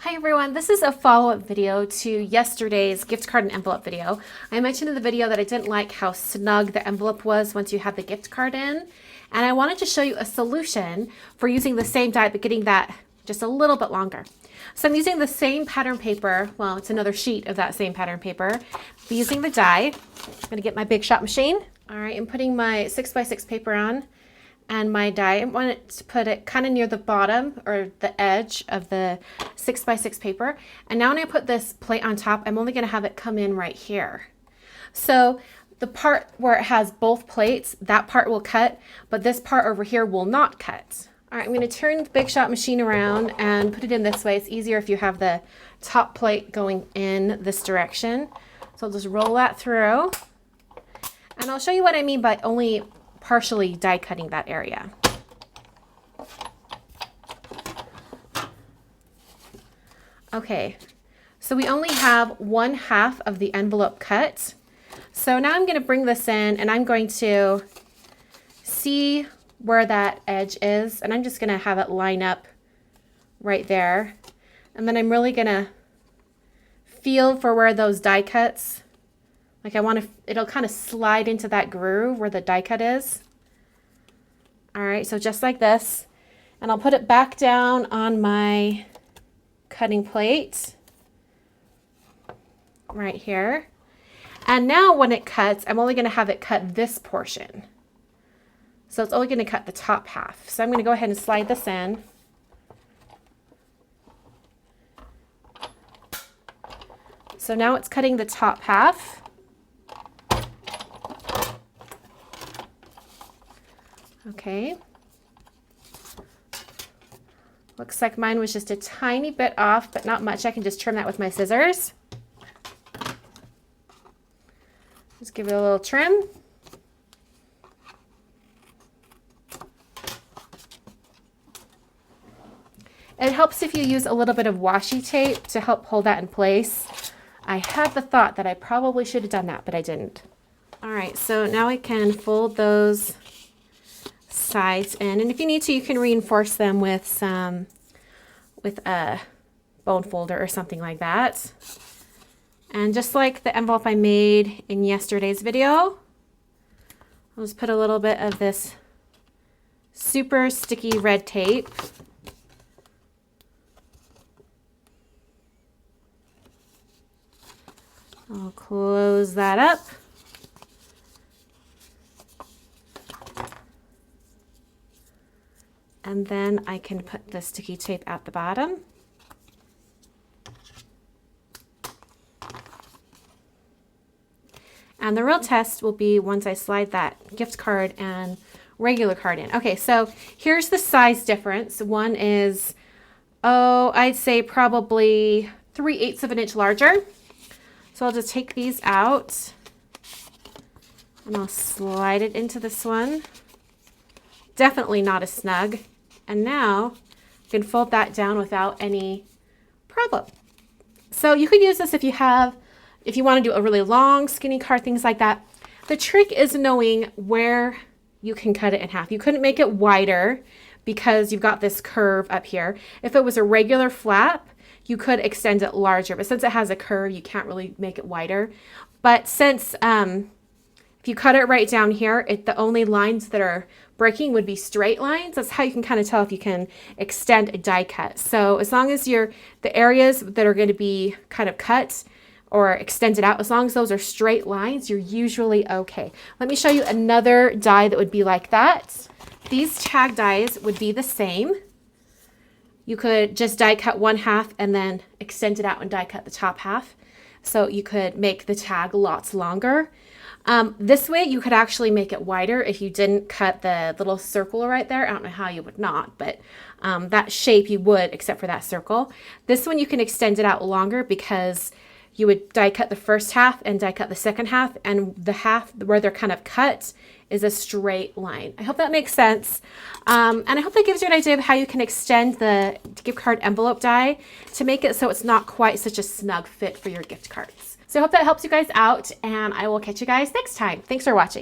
Hi everyone, this is a follow-up video to yesterday's gift card and envelope video. I mentioned in the video that I didn't like how snug the envelope was once you had the gift card in, and I wanted to show you a solution for using the same die but getting that just a little bit longer. So I'm using the same pattern paper, well it's another sheet of that same pattern paper, using the die. I'm going to get my Big Shot machine. Alright, I'm putting my 6x6 paper on. And my die, I want to put it kind of near the bottom or the edge of the 6x6 paper. And now when I put this plate on top, I'm only going to have it come in right here. So the part where it has both plates, that part will cut, but this part over here will not cut. All right, I'm going to turn the Big Shot machine around and put it in this way. It's easier if you have the top plate going in this direction. So I'll just roll that through. And I'll show you what I mean by only partially die cutting that area. Okay, so we only have 1/2 of the envelope cut. So now I'm going to bring this in and I'm going to see where that edge is, and I'm just going to have it line up right there. And then I'm really going to feel for where those die cuts, like I want to, it'll kind of slide into that groove where the die cut is. All right, so just like this. And I'll put it back down on my cutting plate right here. And now when it cuts, I'm only going to have it cut this portion. So it's only going to cut the top half. So I'm going to go ahead and slide this in. So now it's cutting the top half. Okay. Looks like mine was just a tiny bit off, but not much. I can just trim that with my scissors. Just give it a little trim. It helps if you use a little bit of washi tape to help hold that in place. I had the thought that I probably should have done that, but I didn't. All right, so now I can fold those sides in, and if you need to, you can reinforce them with a bone folder or something like that. And just like the envelope I made in yesterday's video, I'll just put a little bit of this super sticky red tape. I'll close that up. And then I can put the sticky tape at the bottom. And the real test will be once I slide that gift card and regular card in. Okay, so here's the size difference. One is, I'd say probably 3/8 of an inch larger. So I'll just take these out and I'll slide it into this one. Definitely not as snug. And now you can fold that down without any problem. So you could use this if you want to do a really long skinny card, things like that. The trick is knowing where you can cut it in half. You couldn't make it wider because you've got this curve up here. If it was a regular flap, you could extend it larger, but since it has a curve, you can't really make it wider. But since if you cut it right down here, the only lines that are breaking would be straight lines. That's how you can kind of tell if you can extend a die cut. So as long as the areas that are going to be kind of cut or extended out, as long as those are straight lines, you're usually okay. Let me show you another die that would be like that. These tag dies would be the same. You could just die cut 1/2 and then extend it out and die cut the top half. So you could make the tag lots longer. This way you could actually make it wider if you didn't cut the little circle right there. I don't know how you would not, but that shape you would, except for that circle. This one you can extend it out longer because you would die cut the first half and die cut the second half, and the half where they're kind of cut is a straight line. I hope that makes sense. And I hope that gives you an idea of how you can extend the gift card envelope die to make it so it's not quite such a snug fit for your gift cards. So I hope that helps you guys out, and I will catch you guys next time. Thanks for watching.